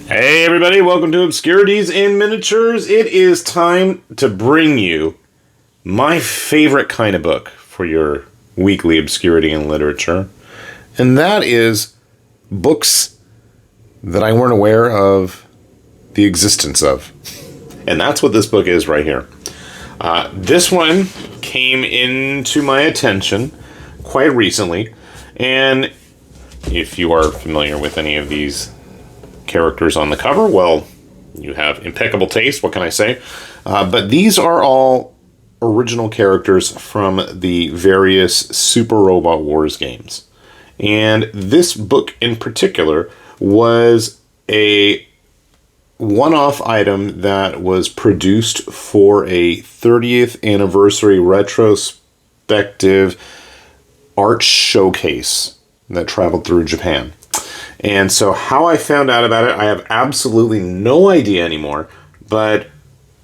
Hey everybody, welcome to Obscurities in Miniatures. It is time to bring you my favorite kind of book for your weekly obscurity in literature. And that is books that I weren't aware of the existence of. And that's what this book is right here. This one came into my attention quite recently. And if you are familiar with any of these characters on the cover, well, you have impeccable taste, what can I say? But these are all original characters from the various Super Robot Wars games. And this book in particular was a one-off item that was produced for a 30th anniversary retrospective art showcase that traveled through Japan. And so how I found out about it, I have absolutely no idea anymore. But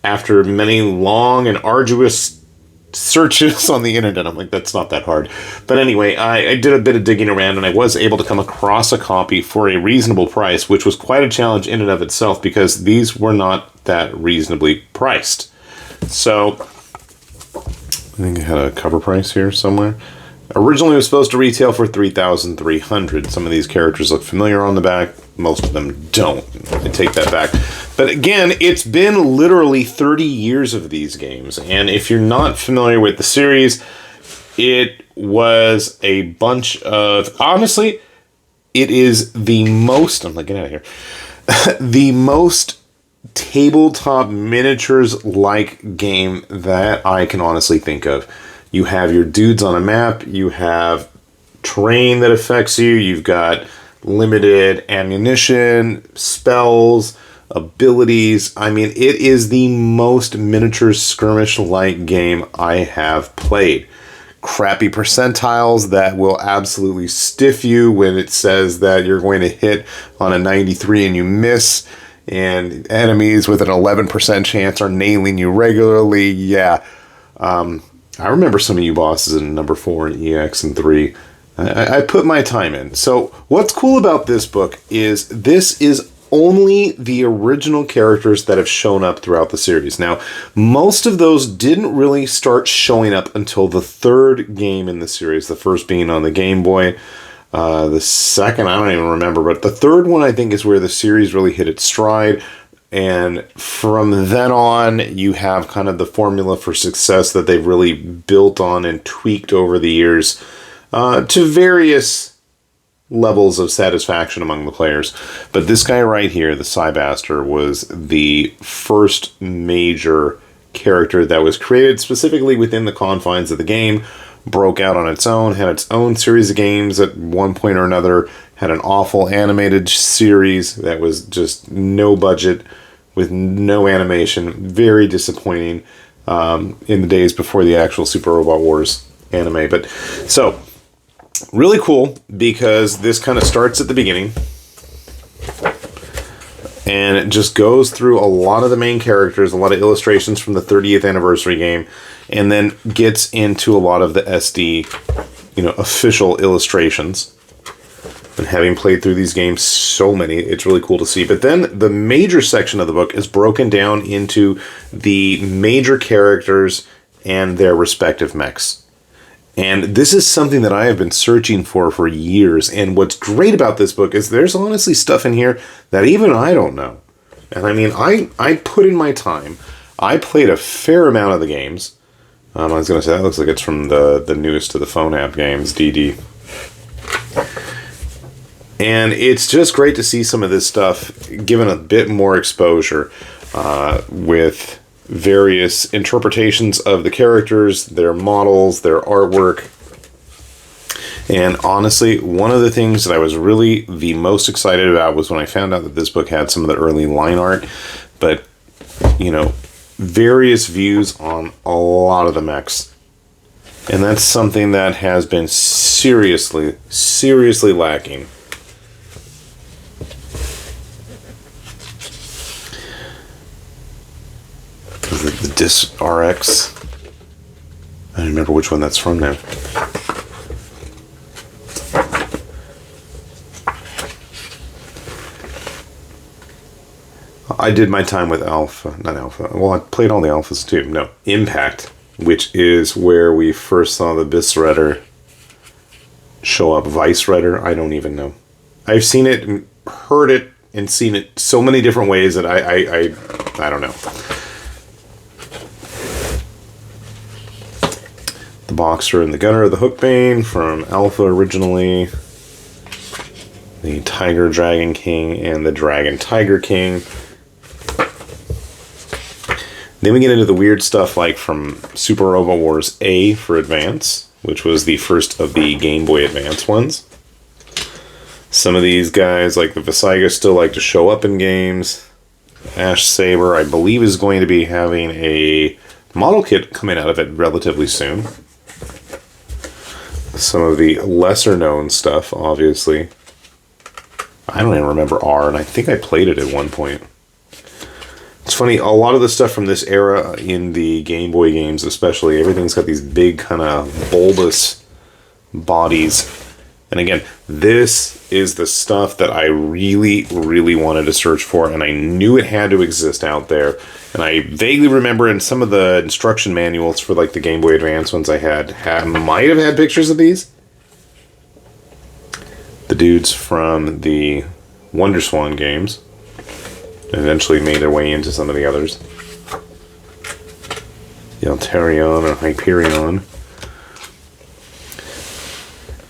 after many long and arduous searches on the internet, I'm like, that's not that hard. But anyway, I did a bit of digging around, and I was able to come across a copy for a reasonable price, which was quite a challenge in and of itself, because these were not that reasonably priced. So, I think I had a cover price here somewhere. Originally, it was supposed to retail for $3,300. Some of these characters look familiar on the back. Most of them don't. I take that back. But again, it's been literally 30 years of these games. And if you're not familiar with the series, it was a bunch of... Honestly, it is the most... I'm like, get out of here. The most tabletop miniatures-like game that I can honestly think of. You have your dudes on a map, you have terrain that affects you, you've got limited ammunition, spells, abilities. I mean, it is the most miniature skirmish-like game I have played. Crappy percentiles that will absolutely stiff you when it says that you're going to hit on a 93 and you miss, and enemies with an 11% chance are nailing you regularly. Yeah. I remember some of you bosses in number 4 and EX and 3. I put my time in. So what's cool about this book is this is only the original characters that have shown up throughout the series. Now, most of those didn't really start showing up until the third game in the series, the first being on the Game Boy. The second, I don't even remember, but the third one I think is where the series really hit its stride. And from then on, you have kind of the formula for success that they've really built on and tweaked over the years to various levels of satisfaction among the players. But this guy right here, the Cybaster, was the first major character that was created specifically within the confines of the game, broke out on its own, had its own series of games at one point or another, had an awful animated series that was just no budget, with no animation, very disappointing in the days before the actual Super Robot Wars anime. But so, really cool, because this kind of starts at the beginning, and it just goes through a lot of the main characters, a lot of illustrations from the 30th anniversary game, and then gets into a lot of the SD, official illustrations. And having played through these games so many, it's really cool to see. But then the major section of the book is broken down into the major characters and their respective mechs. And this is something that I have been searching for years. And what's great about this book is there's honestly stuff in here that even I don't know. And I mean, I put in my time. I played a fair amount of the games. I was going to say, that looks like it's from the newest of the phone app games, DD. And it's just great to see some of this stuff given a bit more exposure with various interpretations of the characters, their models, their artwork. And honestly, one of the things that I was really the most excited about was when I found out that this book had some of the early line art, but, various views on a lot of the mechs. And that's something that has been seriously lacking. The Dis RX. I don't remember which one that's from now. I did my time with Alpha, not Alpha. Well, I played all the Alphas too. No, Impact, which is where we first saw the Viscerator show up. Vice-Redder, I don't even know. I've seen it and heard it and seen it so many different ways that I don't know. The Boxer and the Gunner of the Hookbane from Alpha originally. The Tiger Dragon King and the Dragon Tiger King. Then we get into the weird stuff like from Super Robot Wars A for Advance, which was the first of the Game Boy Advance ones. Some of these guys, like the Visiga, still like to show up in games. Ash Saber, I believe, is going to be having a model kit coming out of it relatively soon. Some of the lesser known stuff, obviously. I don't even remember R, and I think I played it at one point. It's funny, a lot of the stuff from this era in the Game Boy games especially, everything's got these big kind of bulbous bodies. And again, this is the stuff that I really, really wanted to search for, and I knew it had to exist out there. And I vaguely remember in some of the instruction manuals for like the Game Boy Advance ones I might have had pictures of these. The dudes from the WonderSwan games eventually made their way into some of the others. The Alterion or Hyperion.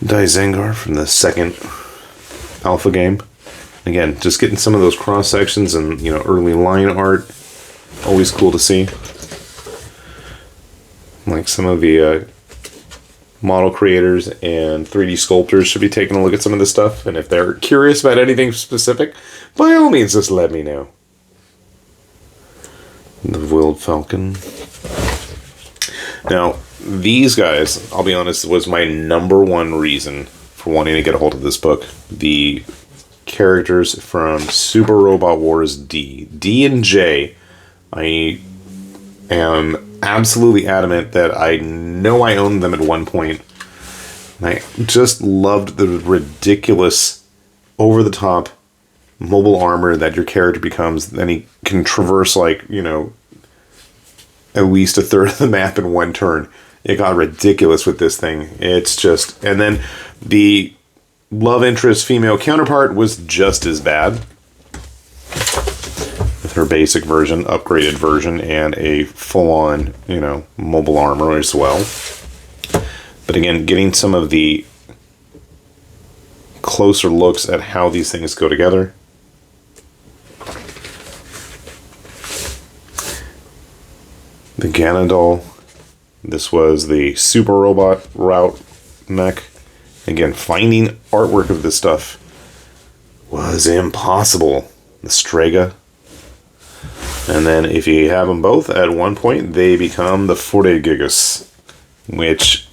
Dizengar from the second Alpha game. Again, just getting some of those cross sections and, you know, early line art. Always cool to see. Like some of the model creators and 3D sculptors should be taking a look at some of this stuff. And if they're curious about anything specific, by all means, just let me know. The Willed Falcon. Now, these guys, I'll be honest, was my number one reason for wanting to get a hold of this book. The characters from Super Robot Wars D. D and J, I am absolutely adamant that I know I owned them at one point. And I just loved the ridiculous, over-the-top mobile armor that your character becomes. Then he can traverse, like, you know, at least a third of the map in one turn. It got ridiculous with this thing. It's just... And then the love interest female counterpart was just as bad. With her basic version, upgraded version, and a full-on, you know, mobile armor as well. But again, getting some of the closer looks at how these things go together. The Ganondorf. This was the Super Robot route mech. Again, finding artwork of this stuff was impossible. The Strega. And then if you have them both at one point, they become the Fortegigas, which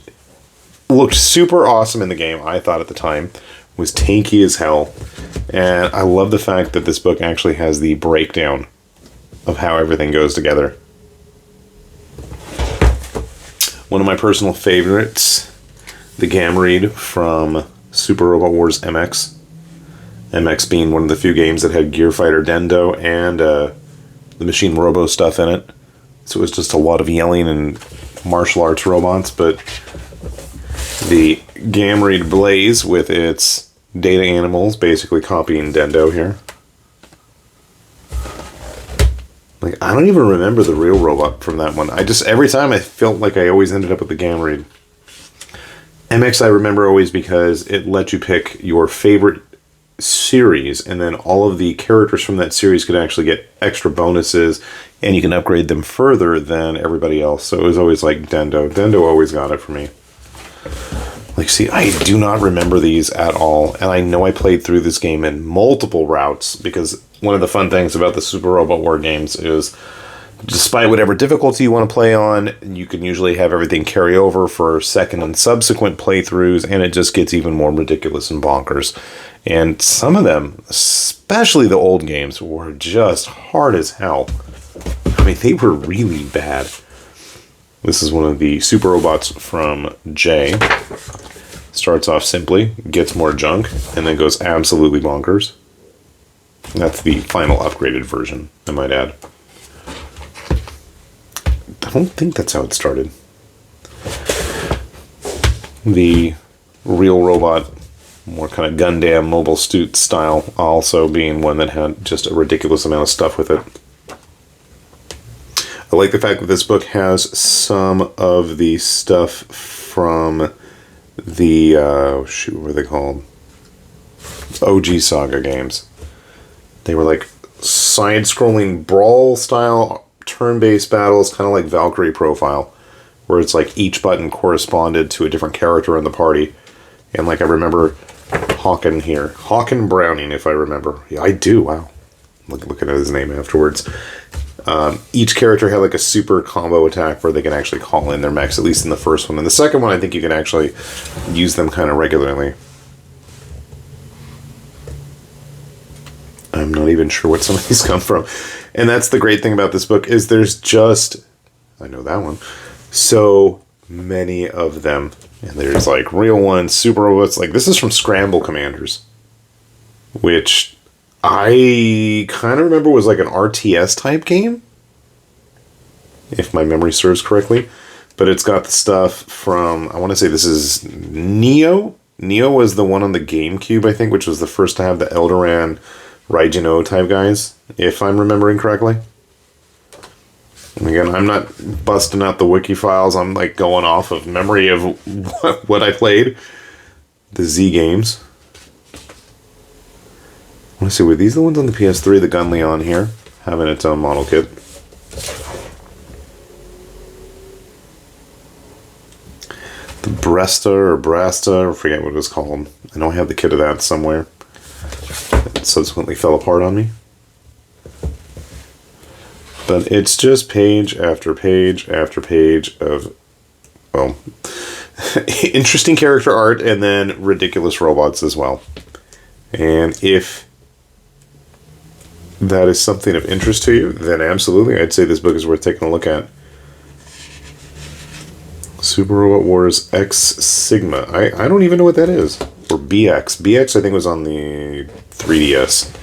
looked super awesome in the game, I thought at the time. Was tanky as hell. And I love the fact that this book actually has the breakdown of how everything goes together. One of my personal favorites, the Gamreed from Super Robot Wars MX. MX being one of the few games that had Gear Fighter Dendo and the Machine Robo stuff in it. So it was just a lot of yelling and martial arts robots, but the Gamreed Blaze with its data animals basically copying Dendo here. Like, I don't even remember the real robot from that one. Every time I felt like I always ended up with the Gamreed. MX I remember always because it let you pick your favorite series, and then all of the characters from that series could actually get extra bonuses, and you can upgrade them further than everybody else. So it was always like Dendo. Dendo always got it for me. Like, see, I do not remember these at all, and I know I played through this game in multiple routes, because one of the fun things about the Super Robot War games is, despite whatever difficulty you want to play on, you can usually have everything carry over for second and subsequent playthroughs, and it just gets even more ridiculous and bonkers. And some of them, especially the old games, were just hard as hell. I mean, they were really bad. This is one of the Super Robots from J. Starts off simply, gets more junk, and then goes absolutely bonkers. That's the final upgraded version, I might add. I don't think that's how it started. The real robot, more kind of Gundam Mobile Suit style, also being one that had just a ridiculous amount of stuff with it. I like the fact that this book has some of the stuff from the, what were they called? OG Saga games. They were like side-scrolling brawl-style turn-based battles, kind of like Valkyrie Profile, where it's like each button corresponded to a different character in the party. And like I remember Hawken here. Hawken Browning, if I remember. Yeah, I do, wow. Looking at his name afterwards. Each character had like a super combo attack where they can actually call in their mechs, at least in the first one. And the second one, I think you can actually use them kind of regularly. I'm not even sure what some of these come from. And that's the great thing about this book, is there's just, I know that one, so many of them. And there's like real ones, super robots. Like this is from Scramble Commanders, which I kind of remember was like an RTS type game, if my memory serves correctly. But it's got the stuff from, I want to say this is Neo. Neo was the one on the GameCube, I think, which was the first to have the Eldoran Raijin-O type guys, if I'm remembering correctly. And again, I'm not busting out the wiki files. I'm like going off of memory of what I played. The Z games. I want to see, were these the ones on the PS3? The Gun Leon here, having its own model kit. The Bresta or Brasta, I forget what it was called. I know I have the kit of that somewhere. It subsequently fell apart on me. But it's just page after page after page of, well, interesting character art and then ridiculous robots as well. And if that is something of interest to you, then absolutely, I'd say this book is worth taking a look at. Super Robot Wars X Sigma. I don't even know what that is. Or BX. BX, I think, was on the 3DS.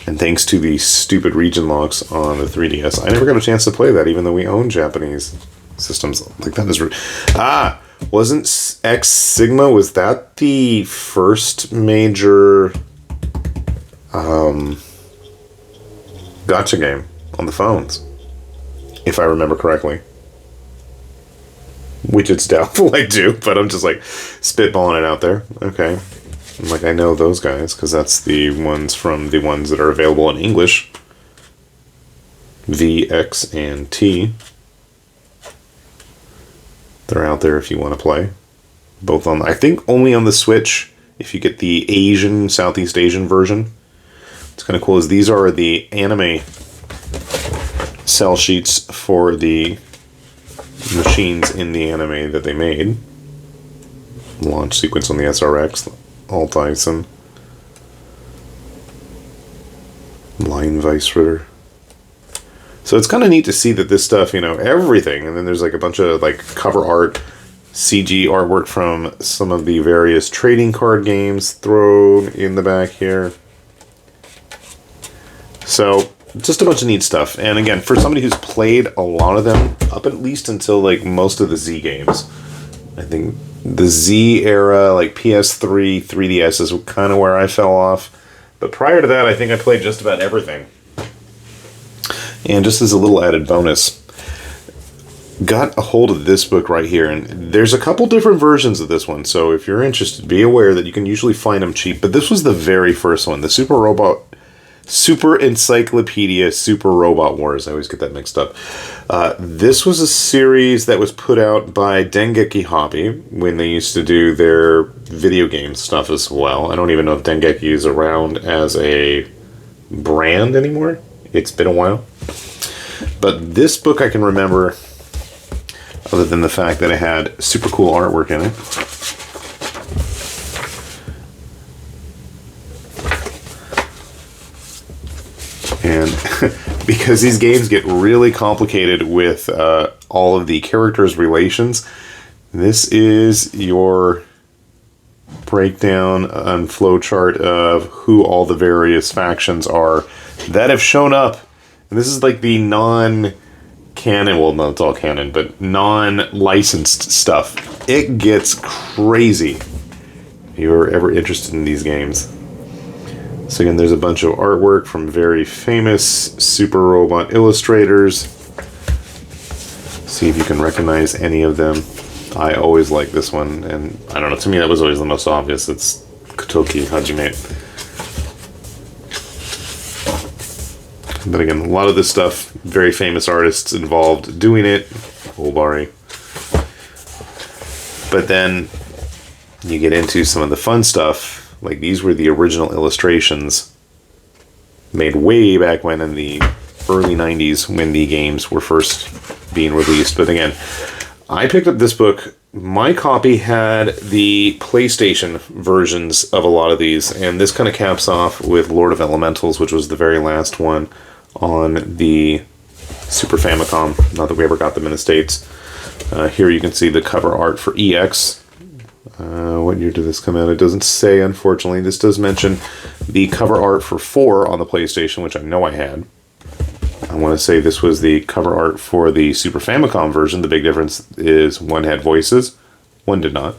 And thanks to the stupid region locks on the 3DS, I never got a chance to play that, even though we own Japanese systems. Like, that is... wasn't X Sigma, was that the first major gotcha game on the phones? If I remember correctly. Which it's doubtful I do, but I'm just like spitballing it out there. Okay. I'm like, I know those guys, because that's the ones from the ones that are available in English. V, X, and T. They're out there if you want to play. Both on, I think only on the Switch, if you get the Asian, Southeast Asian version. What's kind of cool is these are the anime cell sheets for the machines in the anime that they made. Launch sequence on the SRX, Alt Ison, Line Vice Ritter. So it's kind of neat to see that this stuff, you know, everything, and then there's like a bunch of like cover art, CG artwork from some of the various trading card games thrown in the back here. So just a bunch of neat stuff. And again, for somebody who's played a lot of them, up at least until like most of the Z games, I think the Z era, like PS3, 3DS is kind of where I fell off. But prior to that, I think I played just about everything. And just as a little added bonus, got a hold of this book right here. And there's a couple different versions of this one. So if you're interested, be aware that you can usually find them cheap. But this was the very first one, the Super Encyclopedia Super Robot Wars. I always get that mixed up. This was a series that was put out by Dengeki Hobby when they used to do their video game stuff as well. I don't even know if Dengeki is around as a brand anymore. It's been a while. But this book I can remember, other than the fact that it had super cool artwork in it. And because these games get really complicated with all of the characters' relations, this is your breakdown and flowchart of who all the various factions are that have shown up. And this is like the non-canon, well, no, it's all canon, but non-licensed stuff. It gets crazy if you're ever interested in these games. So again, there's a bunch of artwork from very famous Super Robot illustrators. See if you can recognize any of them. I always like this one, and I don't know, to me that was always the most obvious. It's Kotoki Hajime. But again, a lot of this stuff, very famous artists involved doing it. Olbari. But then you get into some of the fun stuff. Like, these were the original illustrations made way back when in the early 90s when the games were first being released. But again, I picked up this book. My copy had the PlayStation versions of a lot of these, and this kind of caps off with Lord of Elementals, which was the very last one on the Super Famicom. Not that we ever got them in the States. Here you can see the cover art for EX. What year did this come out? It doesn't say, unfortunately. This does mention the cover art for 4 on the PlayStation, which I know I had. I want to say this was the cover art for the Super Famicom version. The big difference is one had voices, one did not.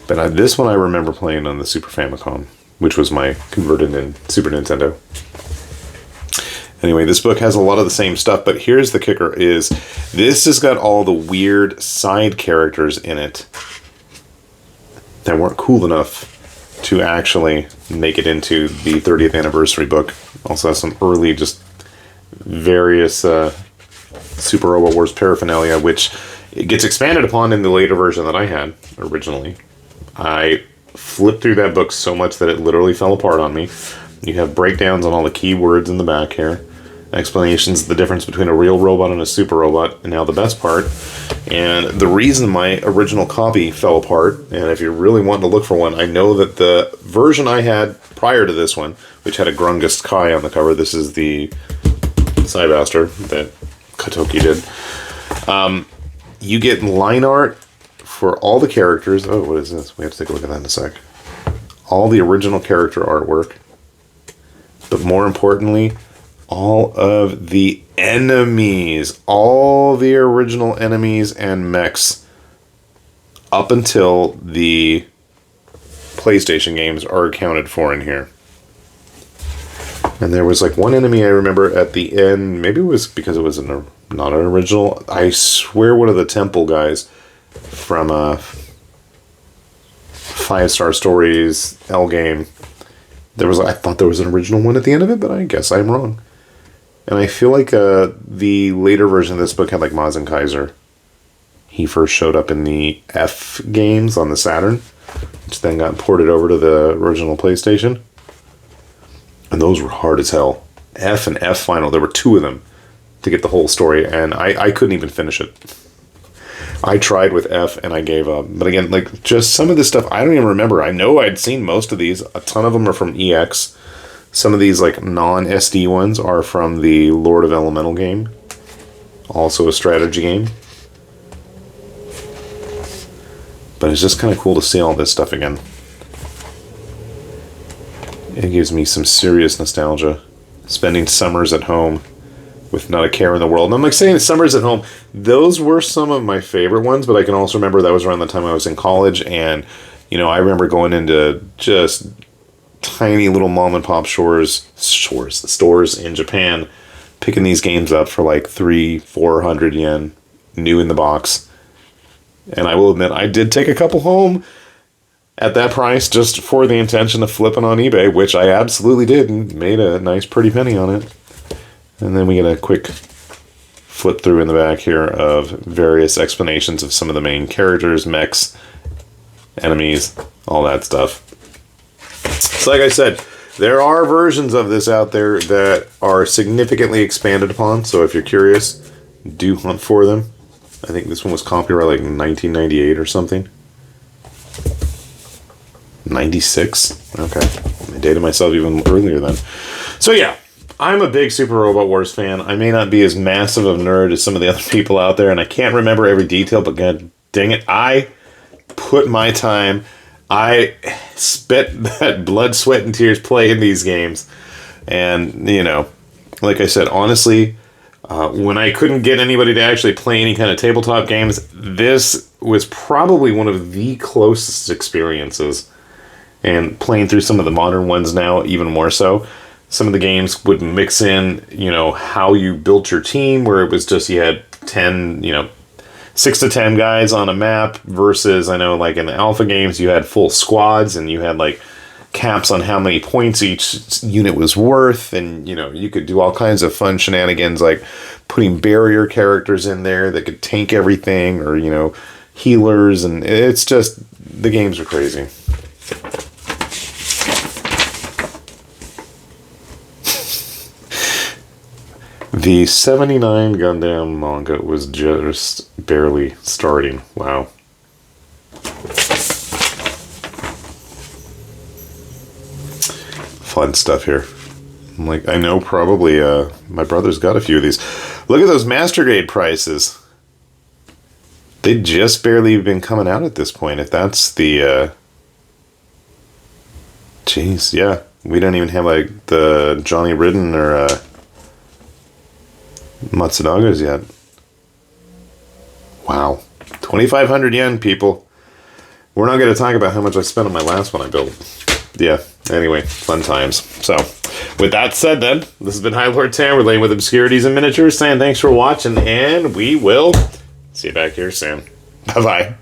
But this one I remember playing on the Super Famicom, which was my converted in Super Nintendo. Anyway, this book has a lot of the same stuff, but here's the kicker, is this has got all the weird side characters in it that weren't cool enough to actually make it into the 30th anniversary book. Also has some early, just various Super Robot Wars paraphernalia, which it gets expanded upon in the later version that I had originally. I flipped through that book so much that it literally fell apart on me. You have breakdowns on all the keywords in the back here. Explanations of the difference between a real robot and a super robot, and now the best part. And the reason my original copy fell apart, and if you're really wanting to look for one, I know that the version I had prior to this one, which had a Grungus Kai on the cover, this is the Cybaster that Kotoki did. You get line art for all the characters. Oh, what is this? We have to take a look at that in a sec. All the original character artwork. But more importantly, all of the enemies, all the original enemies and mechs up until the PlayStation games are accounted for in here. And there was like one enemy I remember at the end, maybe it was because it was not an original, I swear one of the temple guys from 5-Star Stories L game. I thought there was an original one at the end of it, but I guess I'm wrong. And I feel like the later version of this book had like Mazen Kaiser. He first showed up in the F games on the Saturn, which then got ported over to the original PlayStation. And those were hard as hell. F and F Final, there were 2 of them to get the whole story, and I couldn't even finish it. I tried with F and I gave up. But again, like, just some of this stuff I don't even remember. I know I'd seen most of these. A ton of them are from EX. Some of these, like, non-SD ones are from the Lord of Elemental game. Also a strategy game. But it's just kind of cool to see all this stuff again. It gives me some serious nostalgia. Spending summers at home with not a care in the world. And I'm like saying summers at home, those were some of my favorite ones, but I can also remember that was around the time I was in college, and, you know, I remember going into just tiny little mom and pop stores in Japan, picking these games up for like 300-400 yen, new in the box. And I will admit, I did take a couple home at that price just for the intention of flipping on eBay, which I absolutely did, and made a nice pretty penny on it. And then we get a quick flip through in the back here of various explanations of some of the main characters, mechs, enemies, all that stuff. So like I said, there are versions of this out there that are significantly expanded upon, so if you're curious, do hunt for them. I think this one was copyright like 1998 or something. 96? Okay. I dated myself even earlier then. So yeah, I'm a big Super Robot Wars fan. I may not be as massive of a nerd as some of the other people out there, and I can't remember every detail, but god dang it, I put my time I spent that blood, sweat, and tears playing these games. And, like I said, honestly, when I couldn't get anybody to actually play any kind of tabletop games, this was probably one of the closest experiences. And playing through some of the modern ones now, even more so. Some of the games would mix in, how you built your team, where it was just you had 10, 6 to 10 guys on a map, versus, I know, like in the alpha games, you had full squads, and you had, like, caps on how many points each unit was worth, and, you could do all kinds of fun shenanigans, like putting barrier characters in there that could tank everything, or, healers, and it's just, the games are crazy. The 79 Gundam manga was just barely starting. Wow. Fun stuff here. I'm like, I know probably my brother's got a few of these. Look at those Master Grade prices. They'd just barely been coming out at this point. If that's the... Jeez, yeah. We don't even have like the Johnny Ridden or... Matsunaga's yet. Wow. 2,500 yen, people. We're not going to talk about how much I spent on my last one I built. Yeah, anyway, fun times. So, with that said then, this has been High Lord Tam, relaying with Obscurities and Miniatures, saying thanks for watching, and we will see you back here soon. Bye-bye.